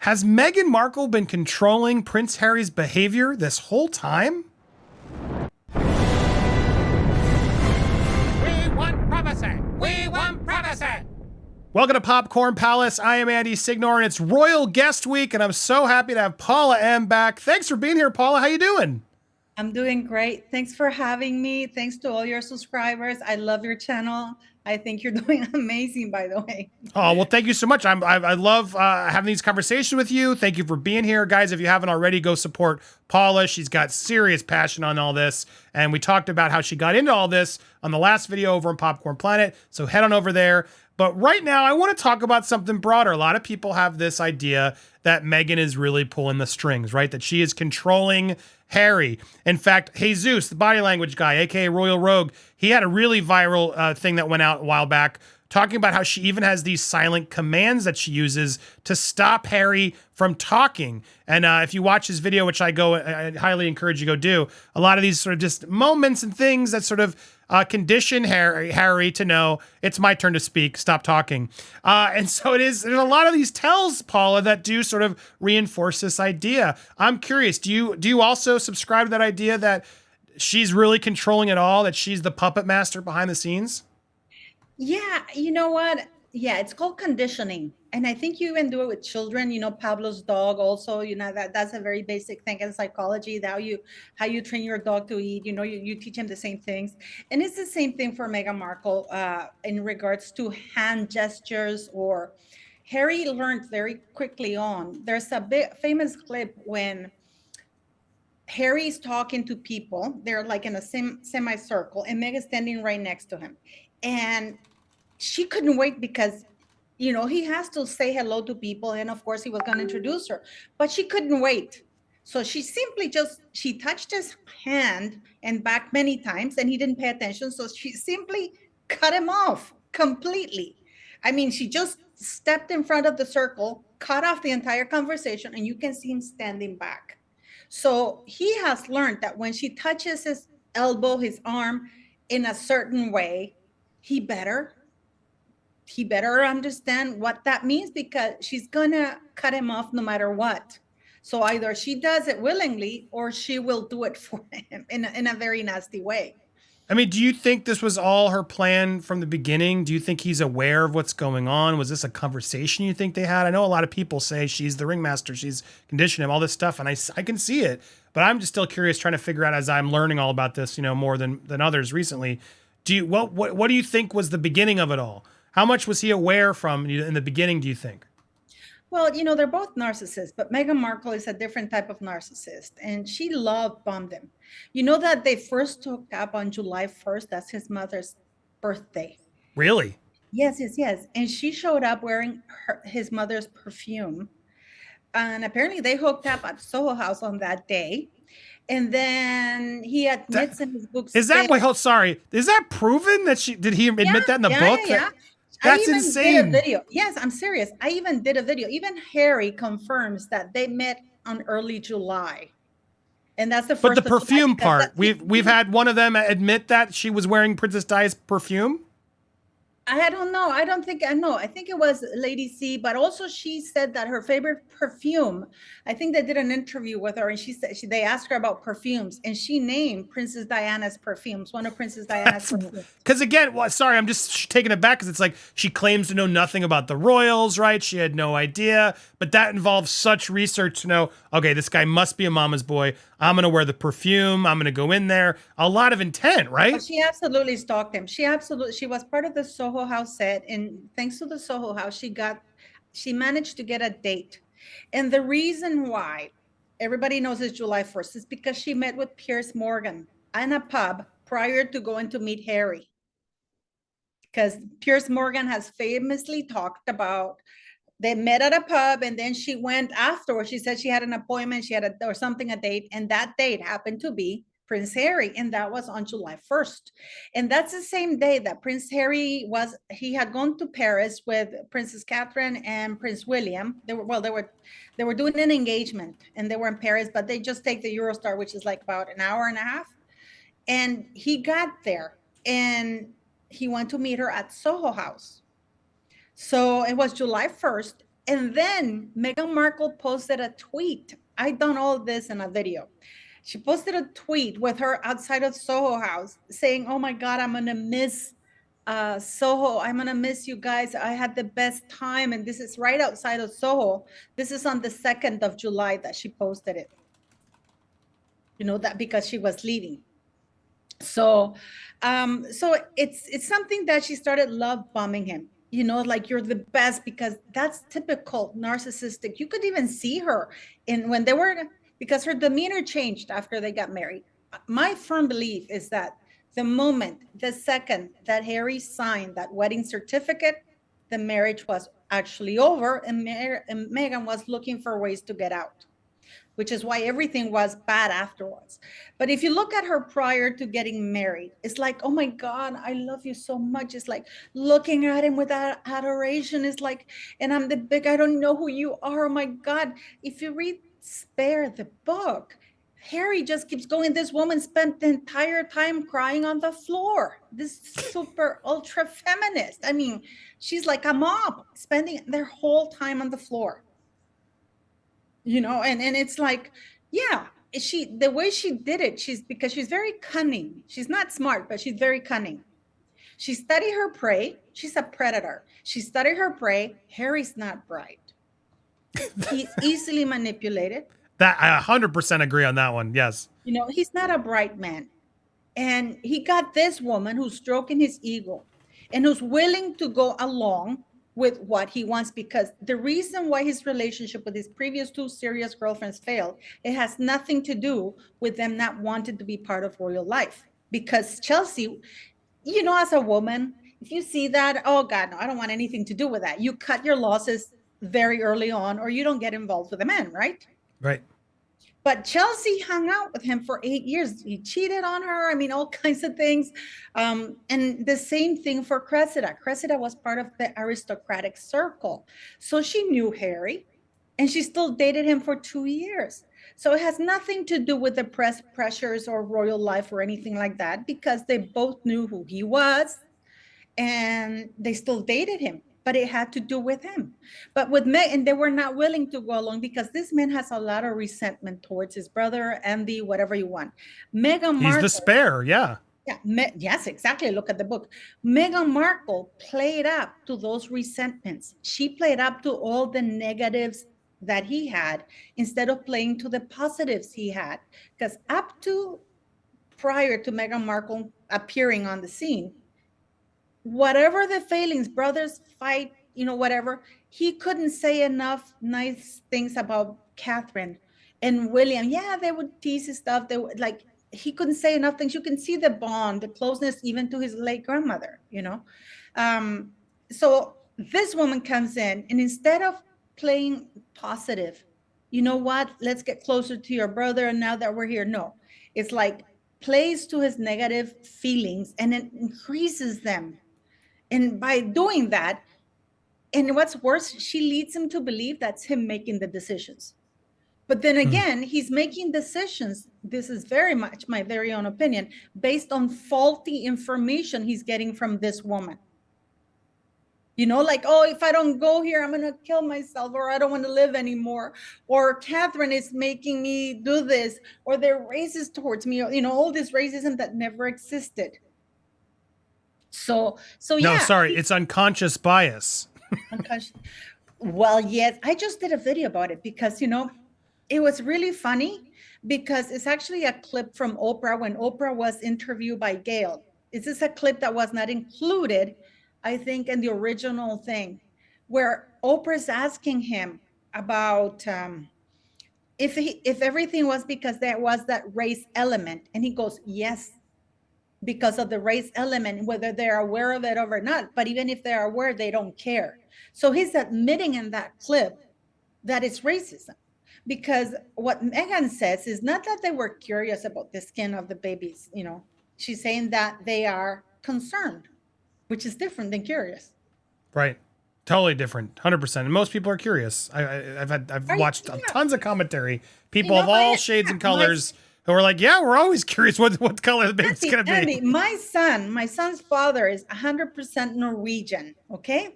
Has Meghan Markle been controlling Prince Harry's behavior this whole time? We want privacy! We want privacy! Welcome to Popcorn Palace. I am Andy Signor, and it's Royal Guest Week, and I'm so happy to have Paula M. back. Thanks for being here, Paula. How you doing? I'm doing great. Thanks for having me. Thanks to all your subscribers. I love your channel. I think you're doing amazing, by the way. Oh, well, thank you so much. I love having these conversations with you. Thank you for being here. Guys, if you haven't already, go support Paula. She's got serious passion on all this. And we talked about how she got into all this on the last video over on Popcorn Planet. So head on over there. But right now, I want to talk about something broader. A lot of people have this idea that Meghan is really pulling the strings, right? That she is controlling Harry. In fact, Jesus, the body language guy, aka Royal Rogue, he had a really viral thing that went out a while back talking about how she even has these silent commands that she uses to stop Harry from talking. And if you watch his video, which I highly encourage you to go do, a lot of these sort of just moments and things that sort of condition Harry to know it's my turn to speak, stop talking. And so there's a lot of these tells, Paula, that do sort of reinforce this idea. I'm curious, do you also subscribe to that idea that she's really controlling it all, that she's the puppet master behind the scenes? Yeah, you know what? Yeah, it's called conditioning. And I think you even do it with children, Pablo's dog also, that's a very basic thing in psychology, that how you train your dog to eat, you teach him the same things. And it's the same thing for Meghan Markle in regards to hand gestures. Or Harry learned very quickly on. There's a big famous clip when Harry's talking to people. They're like in a semicircle, and Meg's standing right next to him. And she couldn't wait because, he has to say hello to people. And of course, he was going to introduce her, but she couldn't wait. So she simply she touched his hand and back many times, and he didn't pay attention. So she simply cut him off completely. I mean, she just stepped in front of the circle, cut off the entire conversation, and you can see him standing back. So he has learned that when she touches his elbow, his arm in a certain way, he better understand what that means, because she's gonna cut him off no matter what. So either she does it willingly or she will do it for him in a very nasty way. I mean, do you think this was all her plan from the beginning? Do you think he's aware of what's going on? Was this a conversation you think they had? I know a lot of people say she's the ringmaster, she's conditioning him, all this stuff, and I can see it. But I'm just still curious, trying to figure out as I'm learning all about this, more than others recently. What do you think was the beginning of it all? How much was he aware from in the beginning, do you think? Well, they're both narcissists, but Meghan Markle is a different type of narcissist, and she love bombed him. You know that they first hooked up on July 1st. That's his mother's birthday. Really? Yes. And she showed up wearing his mother's perfume. And apparently they hooked up at Soho House on that day. And then he admits in his book. Is that, sorry. Is that proven that did he admit that in the book? Yeah. That's insane. Did a video. Yes, I'm serious. I even did a video. Even Harry confirms that they met on early July. And that's the first. But the perfume part, we've had one of them admit that she was wearing Princess Di's perfume. I don't know. I don't think I know. I think it was Lady C, but also she said that her favorite perfume, I think they did an interview with her, and she said they asked her about perfumes, and she named Princess Diana's perfumes, one of Princess Diana's perfumes. Because again, sorry, I'm just taking it back because it's like she claims to know nothing about the royals, right? She had no idea, but that involves such research to know, okay, this guy must be a mama's boy. I'm going to wear the perfume. I'm going to go in there. A lot of intent, right? Oh, she absolutely stalked him. She was part of the Soho House set. And thanks to the Soho House, she managed to get a date. And the reason why everybody knows it's July 1st is because she met with Piers Morgan in a pub prior to going to meet Harry. Because Piers Morgan has famously talked about they met at a pub, and then she went afterwards. She said she had an appointment, a date, and that date happened to be Prince Harry, and that was on July 1st. And that's the same day that Prince Harry had gone to Paris with Princess Catherine and Prince William. They were doing an engagement, and they were in Paris, but they just take the Eurostar, which is like about an hour and a half. And he got there, and he went to meet her at Soho House. So it was July 1st, And then Meghan Markle posted a tweet. I done all this in a video. She posted a tweet with her outside of Soho House saying, "Oh my God, I'm gonna miss Soho. I'm gonna miss you guys. I had the best time." And this is right outside of Soho. This is on the 2nd of July that she posted it. You know, that because she was leaving. So so it's something that she started love bombing him, you know, like you're the best, because that's typical narcissistic. You could even see her in when they were, because her demeanor changed after they got married. My firm belief is that the second that Harry signed that wedding certificate, the marriage was actually over, and Meghan was looking for ways to get out, which is why everything was bad afterwards. But if you look at her prior to getting married, it's like, oh my God, I love you so much. It's like looking at him with that adoration. It's like, and I'm the big, I don't know who you are. Oh my God. If you read Spare, the book, Harry just keeps going. This woman spent the entire time crying on the floor. This super ultra feminist. I mean, she's like a mob, spending their whole time on the floor, you know. And it's like, yeah, she, the way she did it, because she's very cunning. She's not smart, but she's very cunning. She studied her prey. She's a predator. She studied her prey. Harry's not bright. He's easily manipulated. That I 100% agree on that one. Yes. You know, he's not a bright man. And he got this woman who's stroking his ego and who's willing to go along with what he wants, because the reason why his relationship with his previous two serious girlfriends failed, it has nothing to do with them not wanting to be part of royal life. Because Chelsea, you know, as a woman, if you see that, oh God, no, I don't want anything to do with that. You cut your losses very early on, or you don't get involved with a man, right? Right. But Chelsea hung out with him for 8 years. He cheated on her. I mean, all kinds of things. And the same thing for Cressida. Cressida was part of the aristocratic circle. So she knew Harry, and she still dated him for 2 years. So it has nothing to do with the press pressures or royal life or anything like that, because they both knew who he was and they still dated him. But it had to do with him. But with Meg, and they were not willing to go along, because this man has a lot of resentment towards his brother, envy, whatever you want. Meghan Markle, He's the spare. Yeah. yeah, yes, exactly. Look at the book. Meghan Markle played up to those resentments. She played up to all the negatives that he had, instead of playing to the positives he had. Because up to prior to Meghan Markle appearing on the scene, whatever the failings, brothers fight, you know, whatever, he couldn't say enough nice things about Catherine and William. Yeah, they would tease his stuff. They would, like, he couldn't say enough things. You can see the bond, the closeness, even to his late grandmother, you know. So this woman comes in, and instead of playing positive, you know what, let's get closer to your brother, and now that we're here, no, it's like plays to his negative feelings, and it increases them. And by doing that, and what's worse, she leads him to believe that's him making the decisions. But then again, he's making decisions, this is very much my very own opinion, based on faulty information he's getting from this woman. You know, like, oh, if I don't go here, I'm going to kill myself, or I don't want to live anymore. Or Catherine is making me do this, or they're racist towards me, you know, all this racism that never existed. So No, yeah. sorry, it's unconscious bias. Unconscious. Well, yes, I just did a video about it, because, you know, it was really funny, because it's actually a clip from Oprah when Oprah was interviewed by Gail. This is a clip that was not included, I think, in the original thing, where Oprah's asking him about if everything was because there was that race element, and he goes, yes, because of the race element, whether they're aware of it or not. But even if they're aware, they don't care. So he's admitting in that clip that it's racism, because what Meghan says is not that they were curious about the skin of the babies. You know, she's saying that they are concerned, which is different than curious. Right. Totally different. 100%. And most people are curious. I've watched tons of commentary. People of all shades and colors who are like, yeah, we're always curious what color the baby's going to be. Andy, my son's father is 100% Norwegian, okay?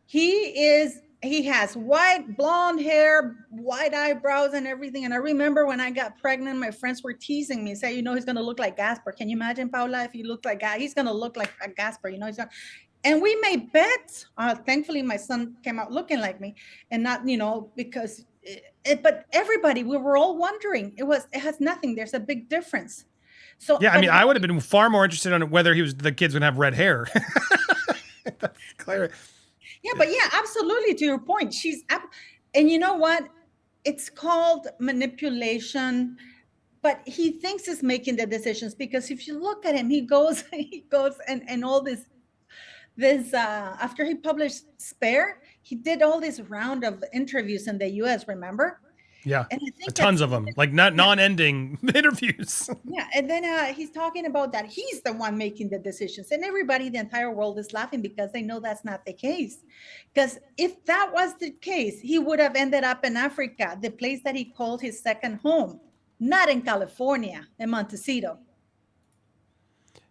He is he has white blonde hair, white eyebrows, and everything. And I remember when I got pregnant, my friends were teasing me, say, he's going to look like Gasper. Can you imagine, Paula, if he looked like He's going to look like a Gasper. He's not. And we made bets. Thankfully, my son came out looking like me, and not, because. But everybody, we were all wondering. It has nothing. There's a big difference. So yeah, I mean, I would have been far more interested on whether the kid's gonna have red hair. That's clear. Yeah, but yeah, absolutely. To your point, and you know what? It's called manipulation, but he thinks he's making the decisions, because if you look at him, he goes and all this after he published Spare, he did all this round of interviews in the US, remember? Yeah, and I think tons of them, like non-ending interviews. Yeah, and then he's talking about that he's the one making the decisions, and everybody, the entire world, is laughing because they know that's not the case. Because if that was the case, he would have ended up in Africa, the place that he called his second home, not in California, in Montecito.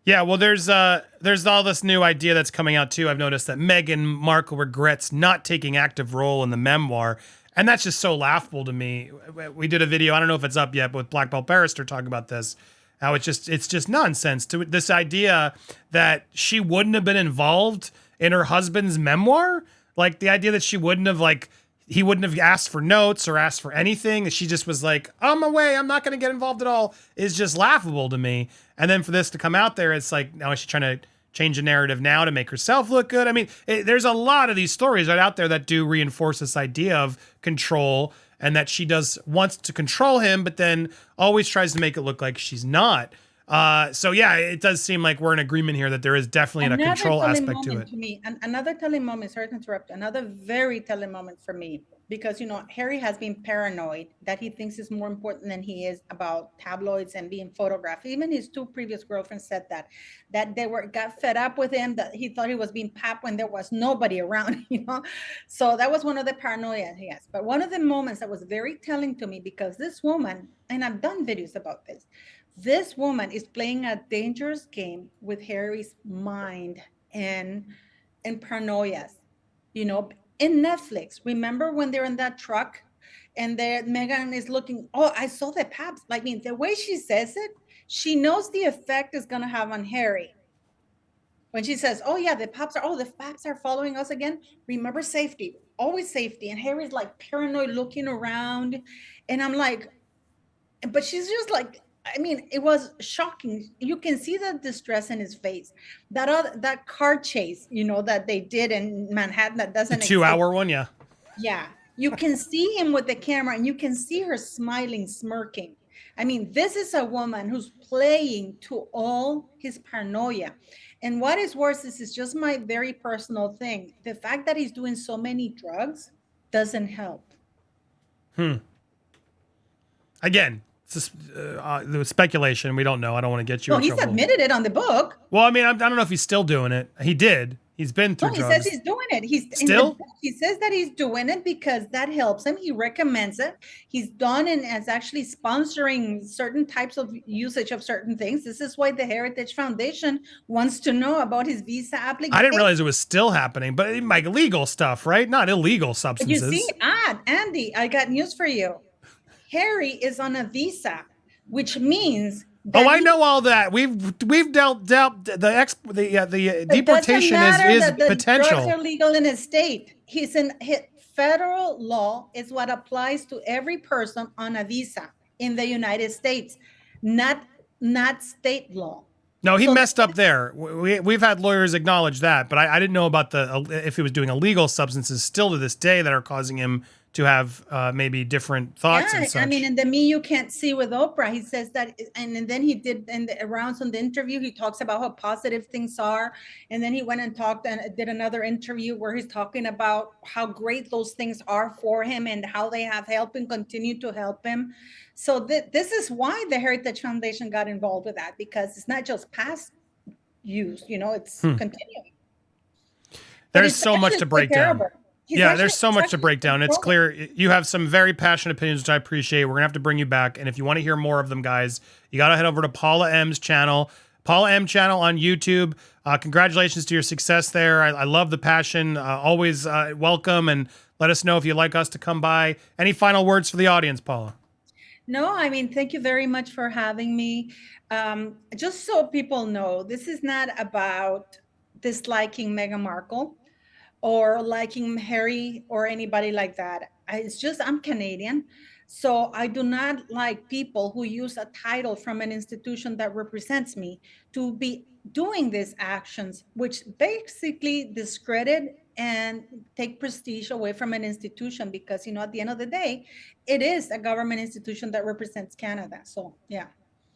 Yeah, well, there's all this new idea that's coming out too. I've noticed that Meghan Markle regrets not taking active role in the memoir. And that's just so laughable to me. We did a video, I don't know if it's up yet, but with Black Belt Barrister talking about this, how it's just nonsense to this idea that she wouldn't have been involved in her husband's memoir. Like the idea that she wouldn't have, like, he wouldn't have asked for notes or asked for anything. She just was like, I'm away, I'm not going to get involved at all, is just laughable to me. And then for this to come out there, it's like, now is she trying to change the narrative now to make herself look good? I mean, there's a lot of these stories right out there that do reinforce this idea of control, and that she wants to control him, but then always tries to make it look like she's not. So yeah, it does seem like we're in agreement here that there is definitely a control aspect to it. To me, and another telling moment, sorry to interrupt, another very telling moment for me, because Harry has been paranoid that he thinks is more important than he is about tabloids and being photographed. Even his two previous girlfriends said that they got fed up with him, that he thought he was being papped when there was nobody around. So that was one of the paranoia he has. But one of the moments that was very telling to me, because this woman, and I've done videos about this woman is playing a dangerous game with Harry's mind and paranoias. In Netflix, remember when they're in that truck and Meghan is looking, I saw the paps. I mean, the way she says it, she knows the effect it's going to have on Harry. When she says, the paps are following us again. Remember, safety, always safety. And Harry's like paranoid, looking around. And I'm like, but she's just like, I mean, it was shocking. You can see the distress in his face. That car chase, that they did in Manhattan, that doesn't exist. 2-hour one, yeah. Yeah, you can see him with the camera, and you can see her smiling, smirking. I mean, this is a woman who's playing to all his paranoia. And what is worse, this is just my very personal thing. The fact that he's doing so many drugs doesn't help. Again, the speculation. We don't know. I don't want to get you in trouble. He's admitted it on the book. Well, I mean, I don't know if he's still doing it. He did. He's been through drugs. He says he's doing it. He's still. He says that he's doing it because that helps him. He recommends it. He's done and is actually sponsoring certain types of usage of certain things. This is why the Heritage Foundation wants to know about his visa application. I didn't realize it was still happening, but like legal stuff, right? Not illegal substances. But you see, Andy, I got news for you. Harry is on a visa, which means I know all that. We've dealt the deportation is potential. Drugs are legal in his state. Federal law is what applies to every person on a visa in the United States, not state law. No, he messed up there. We've had lawyers acknowledge that, but I didn't know about if he was doing illegal substances still to this day that are causing him to have maybe different thoughts and such. I mean, in the Me You Can't See with Oprah, he says that, and then he did in the rounds on the interview, he talks about how positive things are. And then he went and talked and did another interview where he's talking about how great those things are for him and how they have helped and continue to help him. So this is why the Heritage Foundation got involved with that, because it's not just past use, it's continuing. There's so much to break down. There's so much to break down. It's clear you have some very passionate opinions, which I appreciate. We're going to have to bring you back. And if you want to hear more of them, guys, you got to head over to Paula M's channel, Paula M channel on YouTube. Congratulations to your success there. I love the passion. Always welcome. And Let us know if you'd like us to come by. Any final words for the audience, Paula? No, I mean, thank you very much for having me. Just so people know, this is not about disliking Meghan Markle or liking Harry or anybody like that. It's just I'm Canadian. So I do not like people who use a title from an institution that represents me to be doing these actions, which basically discredit and take prestige away from an institution because, at the end of the day, it is a government institution that represents Canada. So, yeah.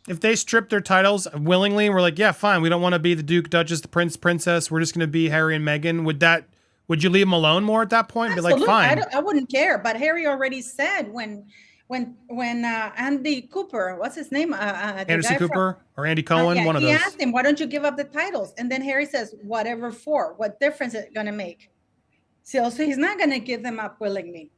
If they strip their titles willingly and we're like, yeah, fine, we don't want to be the Duke, Duchess, the Prince, Princess, we're just going to be Harry and Meghan, would you leave them alone more at that point? Absolutely. Be like, fine. I wouldn't care. But Harry already said when Andy Cooper, what's his name? Anderson Cooper or Andy Cohen, one of those. He asked him, why don't you give up the titles? And then Harry says, whatever for? What difference is it going to make? So he's not going to give them up willingly.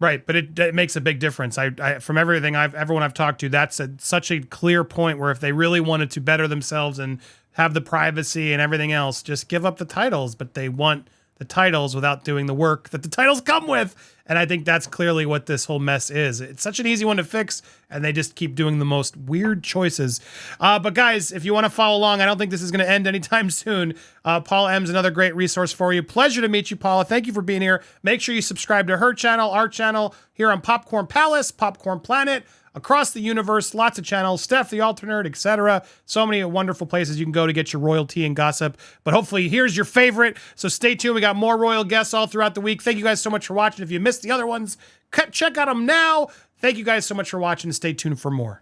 Right, but it makes a big difference. I from everyone I've talked to, that's such a clear point where if they really wanted to better themselves and have the privacy and everything else, just give up the titles. But they want the titles without doing the work that the titles come with. And I think that's clearly what this whole mess is. It's such an easy one to fix, and they just keep doing the most weird choices. But guys, if you want to follow along, I don't think this is going to end anytime soon. Paula M's another great resource for you. Pleasure to meet you, Paula. Thank you for being here. Make sure you subscribe to her channel, our channel, here on Popcorn Palace, Popcorn Planet, across the universe, lots of channels, Steph the Alternate, etc. So many wonderful places you can go to get your royalty and gossip. But hopefully here's your favorite. So stay tuned. We got more royal guests all throughout the week. Thank you guys so much for watching. If you missed the other ones, check out them now. Thank you guys so much for watching. Stay tuned for more.